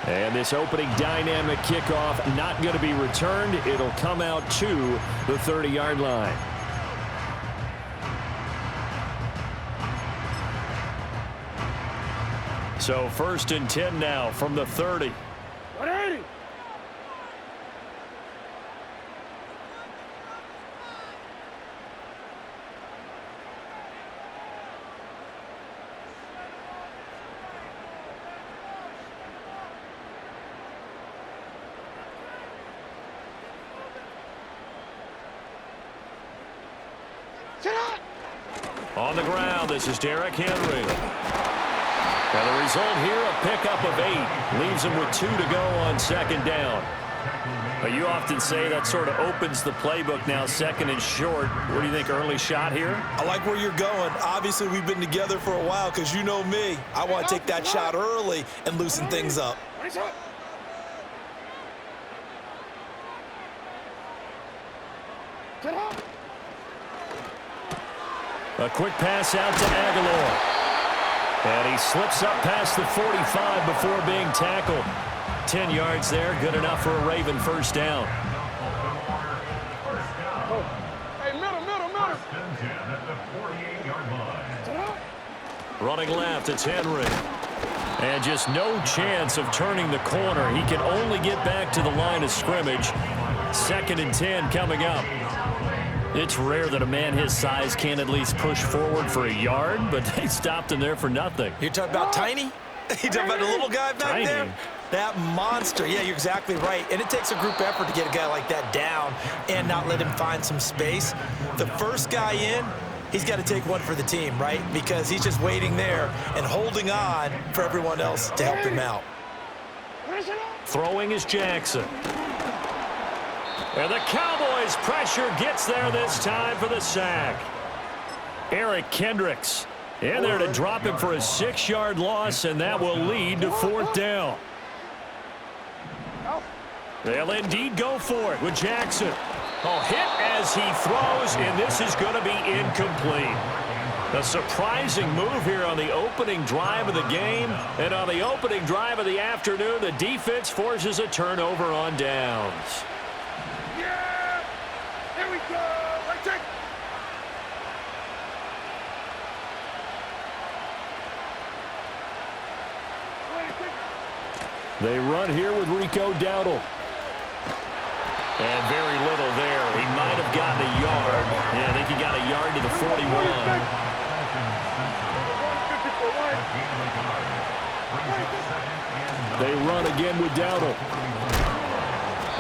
And this opening dynamic kickoff not going to be returned. It'll come out to the 30-yard line. So 1st and 10 now from the 30. 180. On the ground, this is Derrick Henry. And the result here, a pickup of 8. Leaves him with 2 to go on 2nd down. But you often say that sort of opens the playbook now, 2nd and short. What do you think, early shot here? I like where you're going. Obviously, we've been together for a while because you know me. I want to take that shot early and loosen things up. A quick pass out to Aguilar. And he slips up past the 45 before being tackled. 10 yards there, good enough for a Raven first down. Hey, middle. Running left, it's Henry. And just no chance of turning the corner. He can only get back to the line of scrimmage. 2nd and 10 coming up. It's rare that a man his size can't at least push forward for a yard, but they stopped him there for nothing. You're talking about Tiny? You talking about the little guy back there? That monster. Yeah, you're exactly right. And it takes a group effort to get a guy like that down and not let him find some space. The first guy in, he's got to take one for the team, right? Because he's just waiting there and holding on for everyone else to help him out. Throwing is Jackson. And the Cowboys' pressure gets there this time for the sack. Eric Kendricks in there to drop him for a 6-yard loss, and that will lead to 4th down. They'll indeed go for it with Jackson. Oh, hit as he throws, and this is going to be incomplete. A surprising move here on the opening drive of the game, and on the opening drive of the afternoon, the defense forces a turnover on downs. They run here with Rico Dowdle. And very little there. He might have gotten a yard. Yeah, I think he got a yard to the 41. They run again with Dowdle.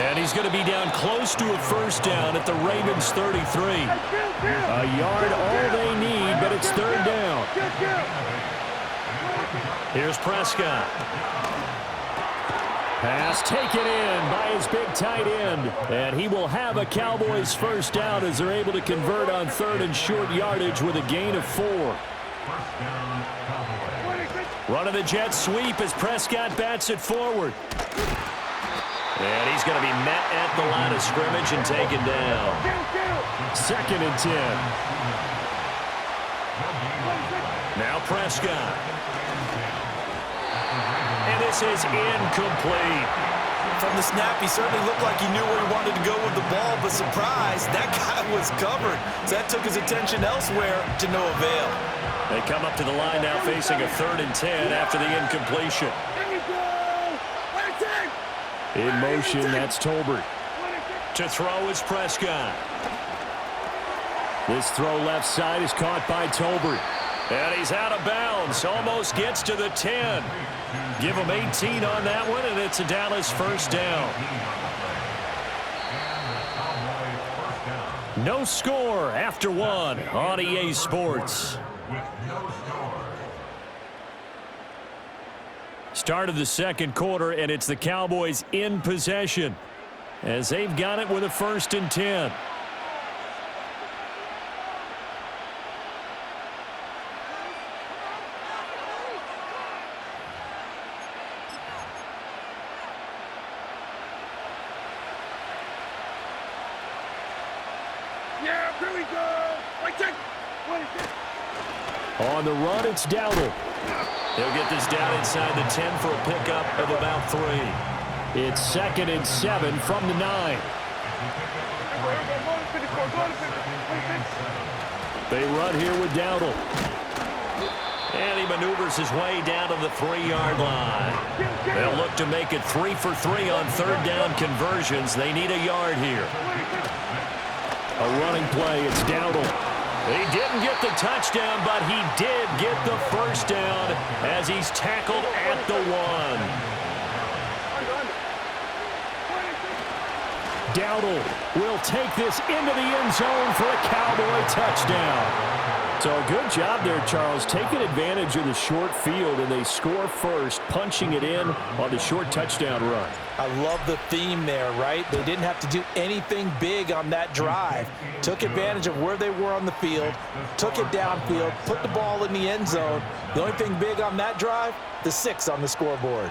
And he's going to be down close to a first down at the Ravens 33. A yard all they need, but it's 3rd down. Here's Prescott. Pass taken in by his big tight end. And he will have a Cowboys first down as they're able to convert on 3rd and short yardage with a gain of 4. Running the jet sweep as Prescott bats it forward. And he's going to be met at the line of scrimmage and taken down. 2nd and 10. Now Prescott. And this is incomplete. From the snap, he certainly looked like he knew where he wanted to go with the ball, but surprise, that guy was covered. So that took his attention elsewhere to no avail. They come up to the line now facing a 3rd and 10 after the incompletion. In motion, that's Tolbert. To throw is Prescott. This throw left side is caught by Tolbert. And he's out of bounds. Almost gets to the 10. Give him 18 on that one, and it's a Dallas first down. No score after 1 on EA Sports. Start of the 2nd quarter, and it's the Cowboys in possession as they've got it with a 1st and 10. On the run, it's Dowdle. He'll get this down inside the 10 for a pickup of about 3. It's 2nd and 7 from the 9. They run here with Dowdle. And he maneuvers his way down to the 3-yard line. They'll look to make it 3 for 3 on 3rd down conversions. They need a yard here. A running play. It's Dowdle. He didn't get the touchdown, but he did get the first down as he's tackled at the 1. Dowdle will take this into the end zone for a Cowboy touchdown. So a good job there, Charles, taking advantage of the short field, and they score first, punching it in on the short touchdown run. I love the theme there, right? They didn't have to do anything big on that drive. Took advantage of where they were on the field, took it downfield, put the ball in the end zone. The only thing big on that drive, the 6 on the scoreboard.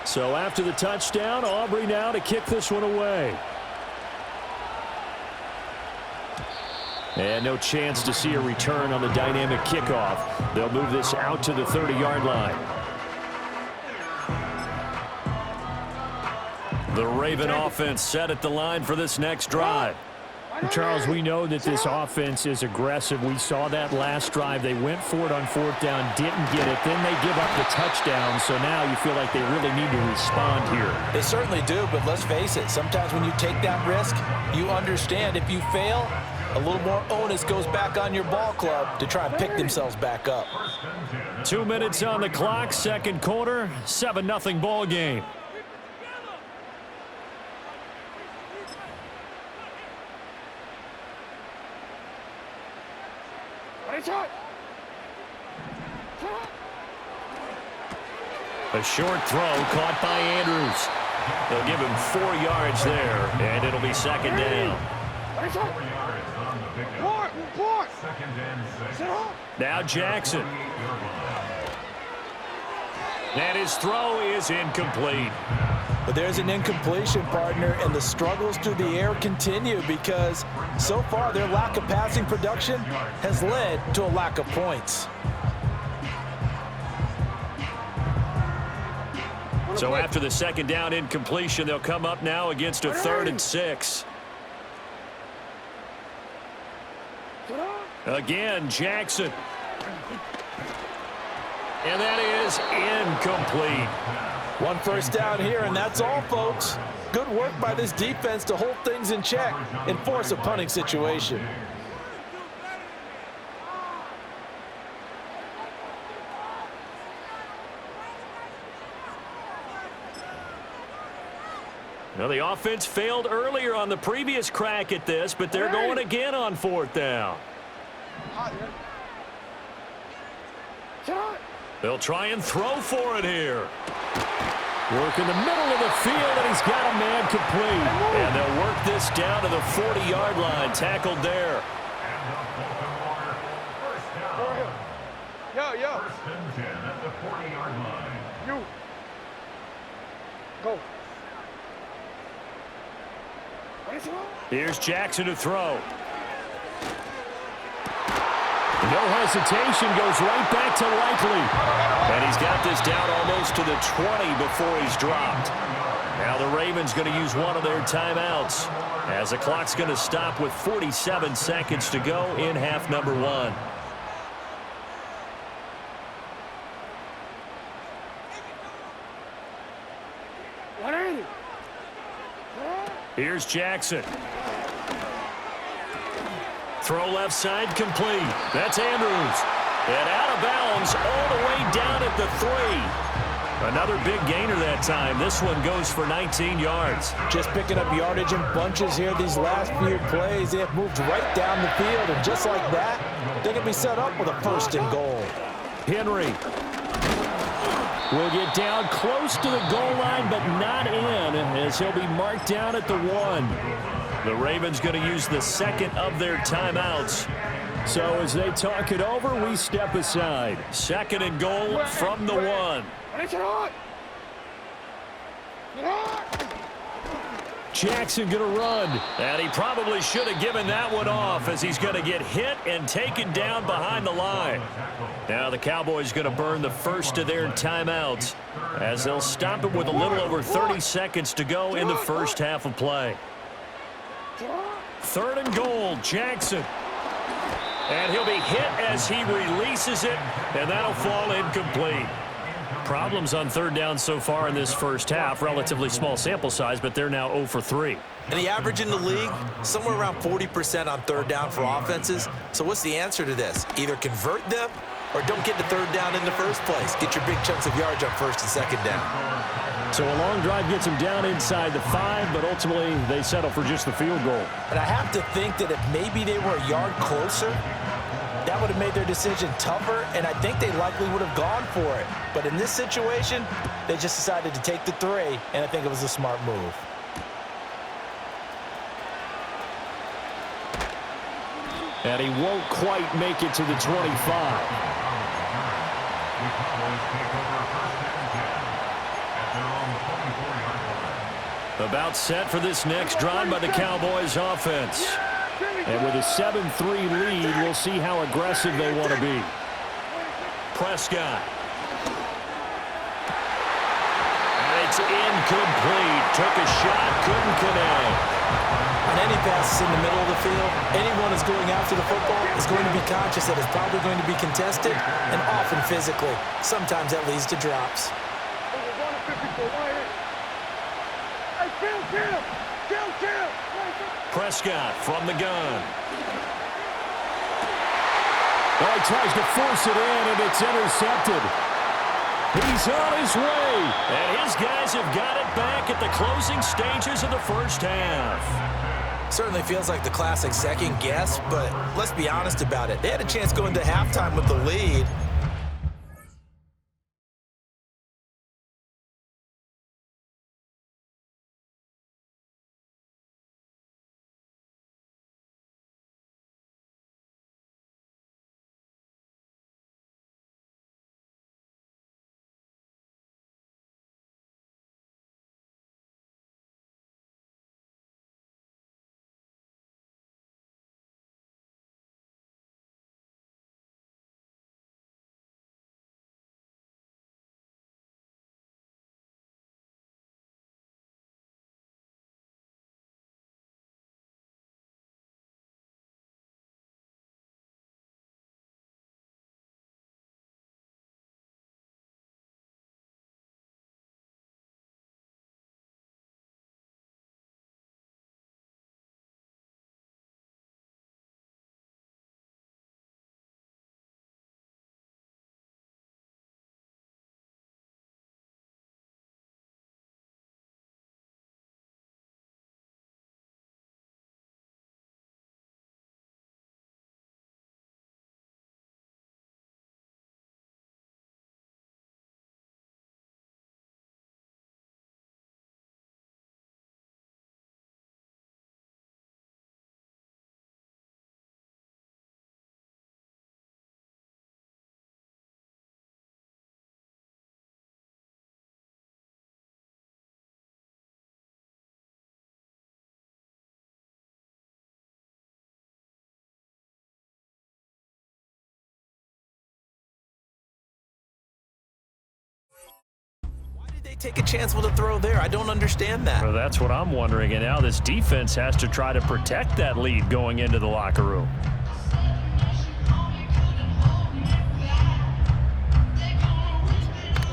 So after the touchdown, Aubrey now to kick this one away. And no chance to see a return on the dynamic kickoff. They'll move this out to the 30-yard line. The Raven offense set at the line for this next drive. Charles, we know that this offense is aggressive. We saw that last drive. They went for it on 4th down, didn't get it. Then they give up the touchdown. So now you feel like they really need to respond here. They certainly do, but let's face it. Sometimes when you take that risk, you understand if you fail, a little more onus goes back on your ball club to try and pick themselves back up. 2 minutes on the clock, 2nd quarter, 7-0 ball game. A short throw caught by Andrews. They'll give him 4 yards there, and it'll be 2nd down. Now Jackson. And his throw is incomplete. But there's an incompletion, partner, and the struggles through the air continue because so far their lack of passing production has led to a lack of points. So after the 2nd down incompletion, they'll come up now against a 3rd and 6. Again, Jackson. And that is incomplete. 1 first down here, and that's all, folks. Good work by this defense to hold things in check and force a punting situation. Now, the offense failed earlier on the previous crack at this, but they're going again on 4th down. They'll try and throw for it here. Work in the middle of the field, and he's got a man complete. And they'll work this down to the 40-yard line, tackled there. Yo. You. Go. Here's Jackson to throw. No hesitation, goes right back to Likely. And he's got this down almost to the 20 before he's dropped. Now the Ravens going to use one of their timeouts as the clock's going to stop with 47 seconds to go in half number 1. Here's Jackson. Throw left side complete. That's Andrews. And out of bounds all the way down at the 3. Another big gainer that time. This one goes for 19 yards. Just picking up yardage in bunches here these last few plays. They have moved right down the field, and just like that, they can be set up with a 1st and goal. Henry will get down close to the goal line, but not in, as he'll be marked down at the 1. The Ravens going to use the 2nd of their timeouts. So as they talk it over, we step aside. 2nd and goal from the 1. Jackson going to run. And he probably should have given that one off as he's going to get hit and taken down behind the line. Now the Cowboys going to burn the first of their timeouts as they'll stop it with a little over 30 seconds to go in the first half of play. 3rd and goal, Jackson. And he'll be hit as he releases it, and that'll fall incomplete. Problems on 3rd down so far in this first half. Relatively small sample size, but they're now 0 for 3. And the average in the league, somewhere around 40% on 3rd down for offenses. So what's the answer to this? Either convert them or don't get to 3rd down in the first place. Get your big chunks of yards on 1st and 2nd down. So a long drive gets them down inside the 5, but ultimately they settle for just the field goal. And I have to think that if maybe they were a yard closer, that would have made their decision tougher, and I think they likely would have gone for it. But in this situation, they just decided to take the 3, and I think it was a smart move. And he won't quite make it to the 25. About set for this next drive by the Cowboys offense. And with a 7-3 lead, we'll see how aggressive they want to be. Prescott. And it's incomplete. Took a shot, couldn't connect. On any passes in the middle of the field, anyone who's going after the football is going to be conscious that it's probably going to be contested and often physically. Sometimes that leads to drops. Prescott from the gun. Oh, he tries to force it in, and it's intercepted. He's on his way. And his guys have got it back at the closing stages of the first half. Certainly feels like the classic second guess, but let's be honest about it. They had a chance going to halftime with the lead. Take a chance with a throw there. I don't understand that. Well, that's what I'm wondering. And now this defense has to try to protect that lead going into the locker room.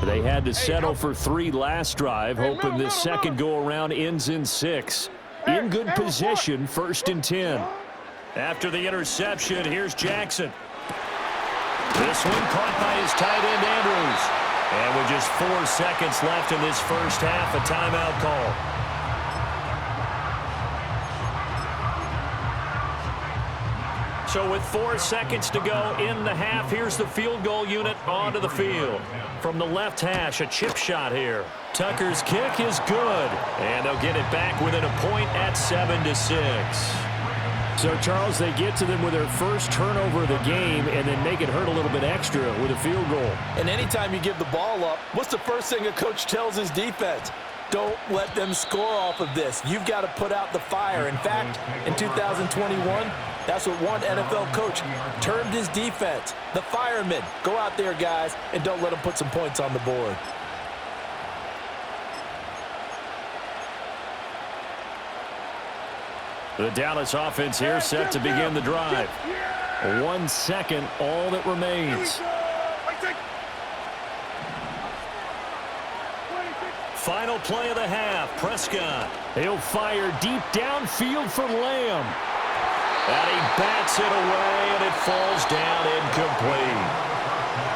They had to settle for 3 last drive, hoping this second go-around ends in 6. In good position, 1st and 10. After the interception, here's Jackson. This one caught by his tight end, Andrews. And with just 4 seconds left in this first half, a timeout call. So with 4 seconds to go in the half, here's the field goal unit onto the field. From the left hash, a chip shot here. Tucker's kick is good. And they'll get it back within a point at 7-6. So, Charles, they get to them with their first turnover of the game and then make it hurt a little bit extra with a field goal. And anytime you give the ball up, what's the first thing a coach tells his defense? Don't let them score off of this. You've got to put out the fire. In fact, in 2021, that's what one NFL coach termed his defense. The firemen. Go out there, guys, and don't let them put some points on the board. The Dallas offense here set to begin the drive. 1 second, all that remains. Final play of the half, Prescott. He'll fire deep downfield for Lamb. And he bats it away, and it falls down incomplete.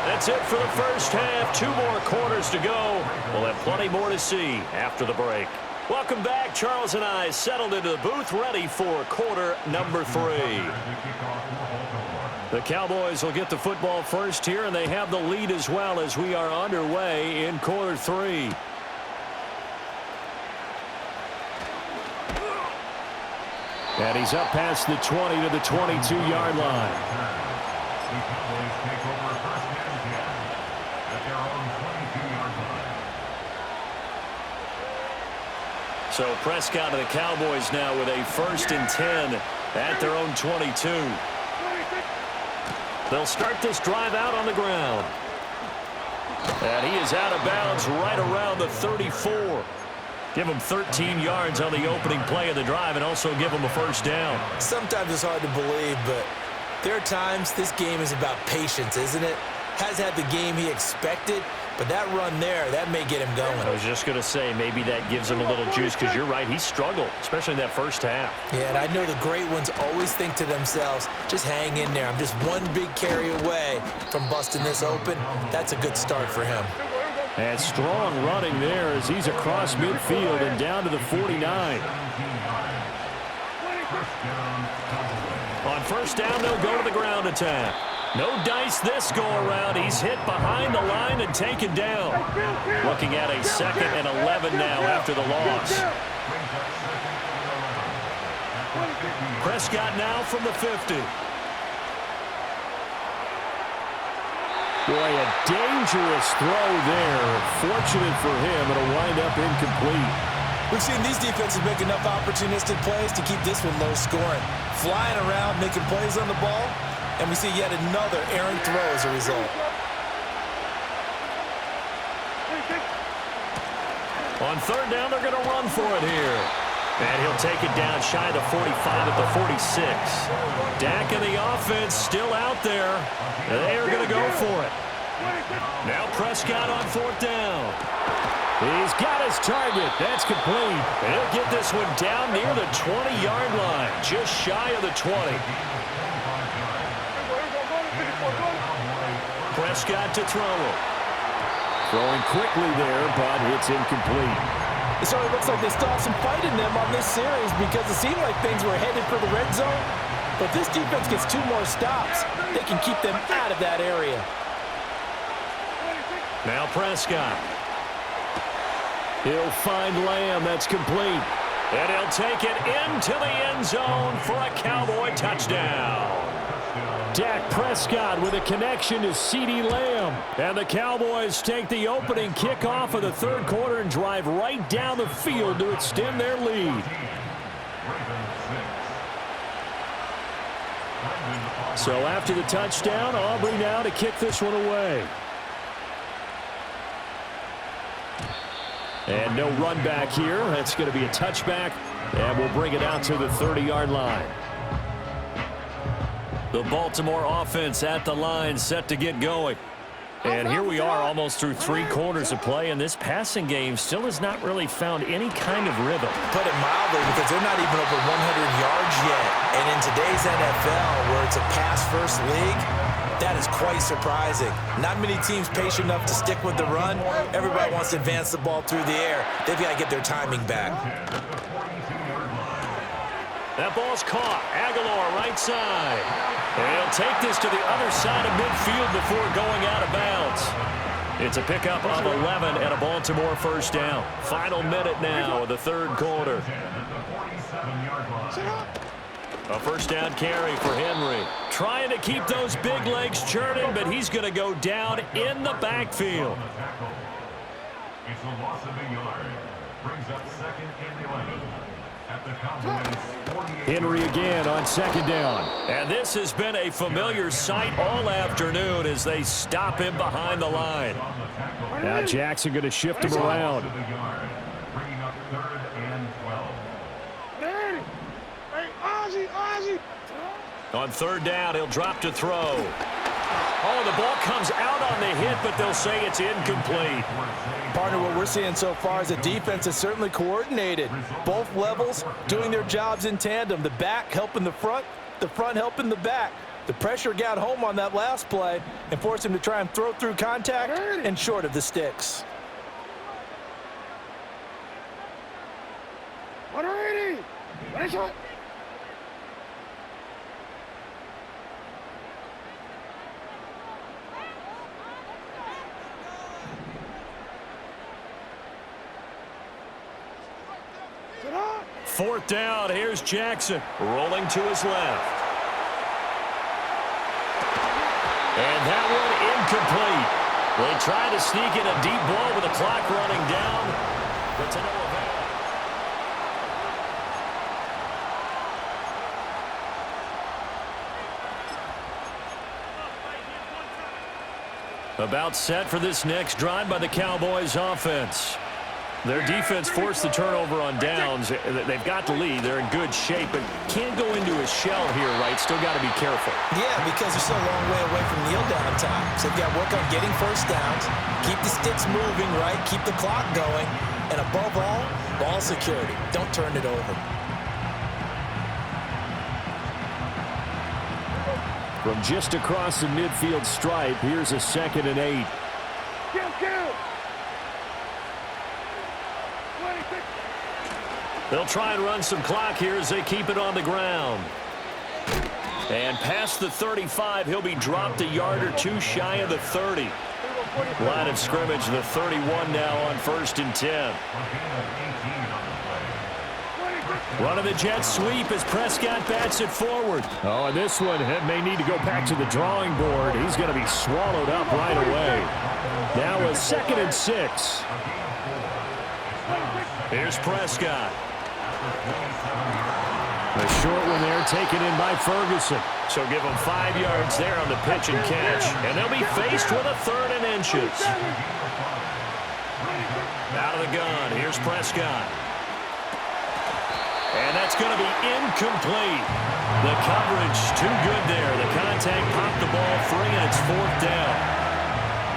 That's it for the first half. 2 more quarters to go. We'll have plenty more to see after the break. Welcome back. Charles and I settled into the booth, ready for quarter number 3. The Cowboys will get the football first here, and they have the lead as well as we are underway in quarter 3. And he's up past the 20 to the 22-yard line. So Prescott and the Cowboys now with a 1st and 10 at their own 22. They'll start this drive out on the ground. And he is out of bounds right around the 34. Give him 13 yards on the opening play of the drive and also give him a 1st down. Sometimes it's hard to believe, but there are times this game is about patience, isn't it? Has had the game he expected, but that run there, that may get him going. I was just going to say, maybe that gives him a little juice because you're right, he struggled, especially in that first half. Yeah, and I know the great ones always think to themselves, just hang in there. I'm just one big carry away from busting this open. That's a good start for him. And strong running there as he's across midfield and down to the 49. On 1st down, they'll go to the ground attack. No dice this go-around. He's hit behind the line and taken down. Looking at a 2nd and 11 now after the loss. Prescott now from the 50. Boy, a dangerous throw there. Fortunate for him, it'll wind up incomplete. We've seen these defenses make enough opportunistic plays to keep this one low scoring. Flying around, making plays on the ball, and we see yet another errant throw as a result. On 3rd down, they're going to run for it here. And he'll take it down shy of the 45 at the 46. Dak and the offense still out there. They are going to go for it. Now Prescott on 4th down. He's got his target. That's complete. And he'll get this one down near the 20-yard line, just shy of the 20. Prescott to throw. Throwing quickly there, but it's incomplete. It certainly looks like they still have some fight in them on this series because it seemed like things were headed for the red zone. But this defense gets 2 more stops. They can keep them out of that area. Now Prescott. He'll find Lamb. That's complete. And he'll take it into the end zone for a Cowboy touchdown. Dak Prescott with a connection to CeeDee Lamb. And the Cowboys take the opening kickoff of the 3rd quarter and drive right down the field to extend their lead. So after the touchdown, Aubrey now to kick this one away. And no run back here. That's going to be a touchback. And we'll bring it out to the 30-yard line. The Baltimore offense at the line, set to get going. And here we are almost through 3 quarters of play, and this passing game still has not really found any kind of rhythm. Put it mildly, because they're not even over 100 yards yet. And in today's NFL, where it's a pass-first league, that is quite surprising. Not many teams patient enough to stick with the run. Everybody wants to advance the ball through the air. They've got to get their timing back. That ball's caught. Aguilar right side. And he'll take this to the other side of midfield before going out of bounds. It's a pickup of 11 and a Baltimore 1st down. Final minute now of the 3rd quarter. A 1st down carry for Henry. Trying to keep those big legs churning, but he's going to go down in the backfield. It's a loss of a yard. Henry again on second down. And this has been a familiar sight all afternoon as they stop him behind the line. Now Jackson going to shift him around. On third down, he'll drop to throw. Oh, the ball comes out on the hit, but they'll say it's incomplete. Partner, what we're seeing so far is the defense is certainly coordinated. Both levels doing their jobs in tandem. The back helping the front helping the back. The pressure got home on that last play and forced him to try and throw through contact and short of the sticks. 180. Nice shot. Fourth down, here's Jackson, rolling to his left. And that one incomplete. They try to sneak in a deep ball with the clock running down, but to no avail. About set for this next drive by the Cowboys offense. Their defense forced the turnover on downs. They've got the lead. They're in good shape, but can't go into a shell here, right? Still got to be careful. Yeah, because they're still a long way away from kneel down time. So they've got to work on getting first downs, keep the sticks moving, right? Keep the clock going. And above all, ball security. Don't turn it over. From just across the midfield stripe, here's a 2nd and 8. They'll try and run some clock here as they keep it on the ground. And past the 35, he'll be dropped a yard or two shy of the 30. Line of scrimmage, the 31 now on 1st and 10. Running the jet sweep as Prescott bats it forward. Oh, and this one may need to go back to the drawing board. He's going to be swallowed up right away. Now a 2nd and 6. Here's Prescott. The short one there taken in by Ferguson. So give them 5 yards there on the pitch and catch. And they'll be faced with a 3rd and inches. Out of the gun. Here's Prescott. And that's going to be incomplete. The coverage too good there. The contact popped the ball free, and it's 4th down.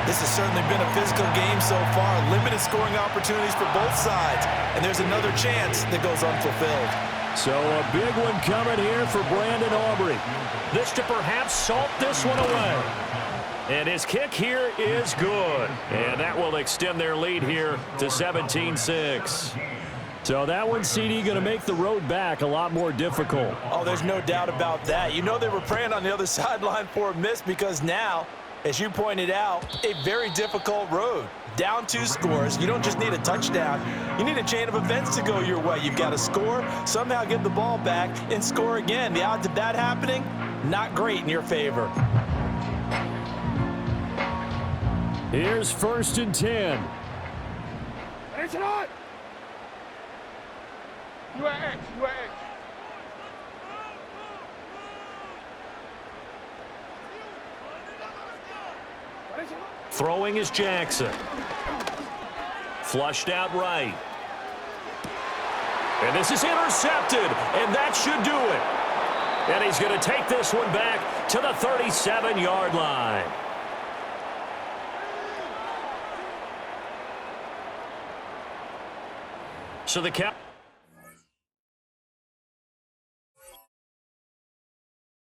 This has certainly been a physical game so far. Limited scoring opportunities for both sides. And there's another chance that goes unfulfilled. So a big one coming here for Brandon Aubrey. This to perhaps salt this one away. And his kick here is good. And that will extend their lead here to 17-6. So that one, CD, going to make the road back a lot more difficult. Oh, there's no doubt about that. You know they were praying on the other sideline for a miss because now, as you pointed out, a very difficult road. Down 2 scores. You don't just need a touchdown. You need a chain of events to go your way. You've got to score, somehow get the ball back, and score again. The odds of that happening, not great in your favor. Here's 1st and 10. It's not. You are X. You are X. Throwing is Jackson. Flushed out right. And this is intercepted, and that should do it. And he's going to take this one back to the 37-yard line. So the